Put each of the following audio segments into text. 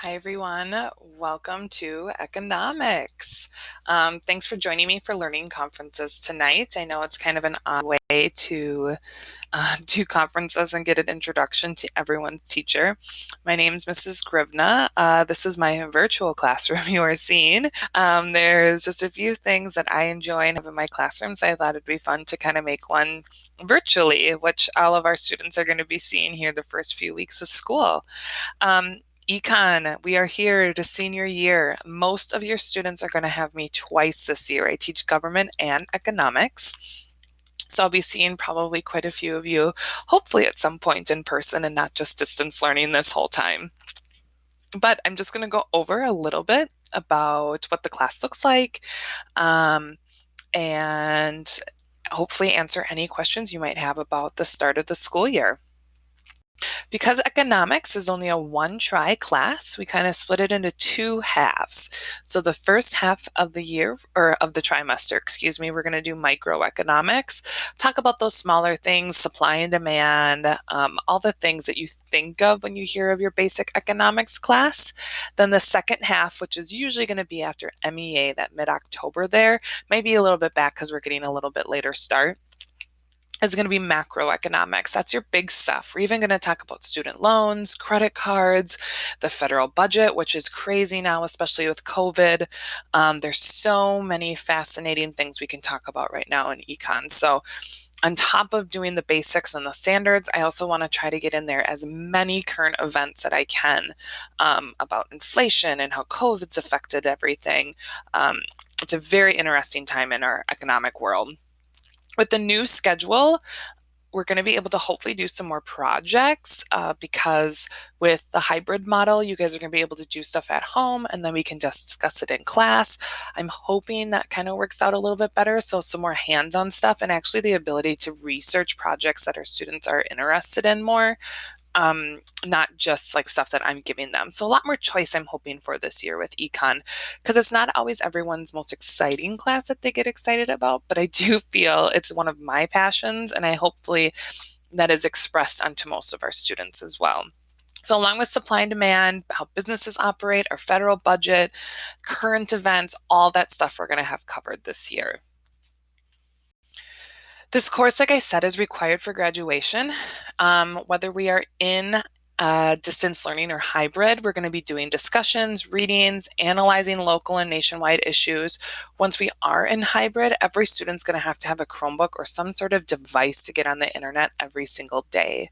Hi, everyone. Welcome to Economics. Thanks for joining me for learning conferences tonight. I know it's kind of an odd way to do conferences and get an introduction to everyone's teacher. My name is Mrs. Grivna. This is my virtual classroom you are seeing. There's just a few things that I enjoy and have in my classroom, so I thought it'd be fun to kind of make one virtually, which all of our students are going to be seeing here the first few weeks of school. Econ, we are here to senior year. Most of your students are going to have me twice this year. I teach government and economics. So I'll be seeing probably quite a few of you, hopefully at some point in person and not just distance learning this whole time. But I'm just going to go over a little bit about what the class looks like and hopefully answer any questions you might have about the start of the school year. Because economics is only a one-try class, we kind of split it into two halves. So the first half of the year, or of the trimester, excuse me, we're going to do microeconomics, talk about those smaller things, supply and demand, all the things that you think of when you hear of your basic economics class. Then the second half, which is usually going to be after MEA, that mid-October there, maybe a little bit back because we're getting a little bit later start, is going to be macroeconomics. That's your big stuff. We're even going to talk about student loans, credit cards, the federal budget, which is crazy now, especially with COVID. There's so many fascinating things we can talk about right now in econ. So on top of doing the basics and the standards, I also want to try to get in there as many current events that I can about inflation and how COVID's affected everything. It's a very interesting time in our economic world. With the new schedule, we're going to be able to hopefully do some more projects because with the hybrid model, you guys are going to be able to do stuff at home and then we can just discuss it in class. I'm hoping that kind of works out a little bit better. So some more hands-on stuff and actually the ability to research projects that our students are interested in more. Not just like stuff that I'm giving them. So a lot more choice I'm hoping for this year with econ, because it's not always everyone's most exciting class that they get excited about, but I do feel it's one of my passions, and I hopefully that is expressed onto most of our students as well. So along with supply and demand, how businesses operate, our federal budget, current events, all that stuff we're going to have covered this year. This course, like I said, is required for graduation. Whether we are in distance learning or hybrid, we're going to be doing discussions, readings, analyzing local and nationwide issues. Once we are in hybrid, every student's going to have a Chromebook or some sort of device to get on the internet every single day.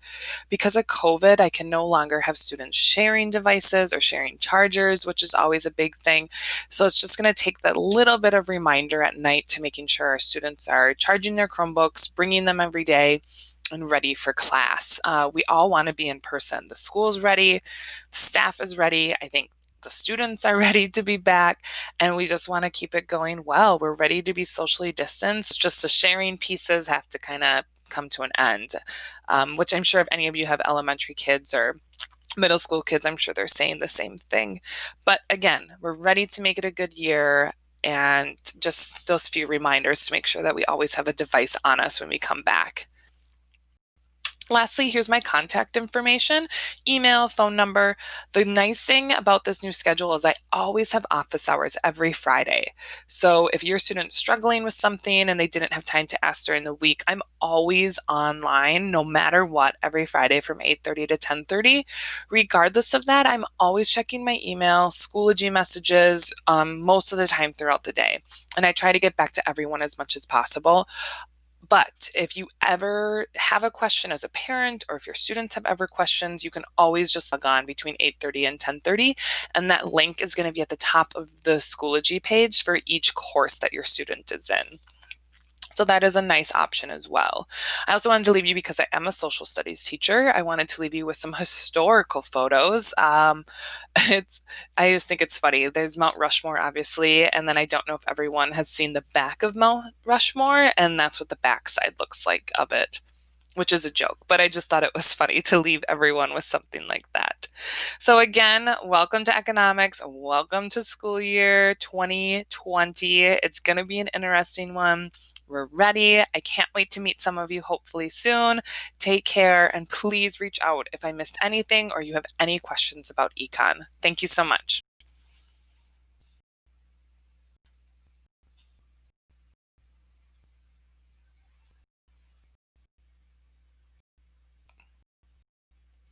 Because of COVID, I can no longer have students sharing devices or sharing chargers, which is always a big thing. So it's just going to take that little bit of reminder at night to making sure our students are charging their Chromebooks, bringing them every day, and ready for class. We all want to be in person. The school's ready, the staff is ready. I think the students are ready to be back, and we just want to keep it going well. We're ready to be socially distanced. Just the sharing pieces have to kind of come to an end, which I'm sure if any of you have elementary kids or middle school kids, I'm sure they're saying the same thing. But again, we're ready to make it a good year, and just those few reminders to make sure that we always have a device on us when we come back. Lastly, here's my contact information, email, phone number. The nice thing about this new schedule is I always have office hours every Friday. So if your student's struggling with something and they didn't have time to ask during the week, I'm always online no matter what every Friday from 8:30 to 10:30. Regardless of that, I'm always checking my email, Schoology messages most of the time throughout the day. And I try to get back to everyone as much as possible. But if you ever have a question as a parent, or if your students have ever questions, you can always just log on between 8:30 and 10:30. And that link is going to be at the top of the Schoology page for each course that your student is in. So that is a nice option as well. I also wanted to leave you, because I am a social studies teacher, I wanted to leave you with some historical photos. I just think it's funny. There's Mount Rushmore, obviously, and then I don't know if everyone has seen the back of Mount Rushmore, and that's what the backside looks like of it, which is a joke, but I just thought it was funny to leave everyone with something like that. So again, welcome to economics. Welcome to school year 2020. It's going to be an interesting one. We're ready. I can't wait to meet some of you hopefully soon. Take care, and please reach out if I missed anything or you have any questions about econ. Thank you so much.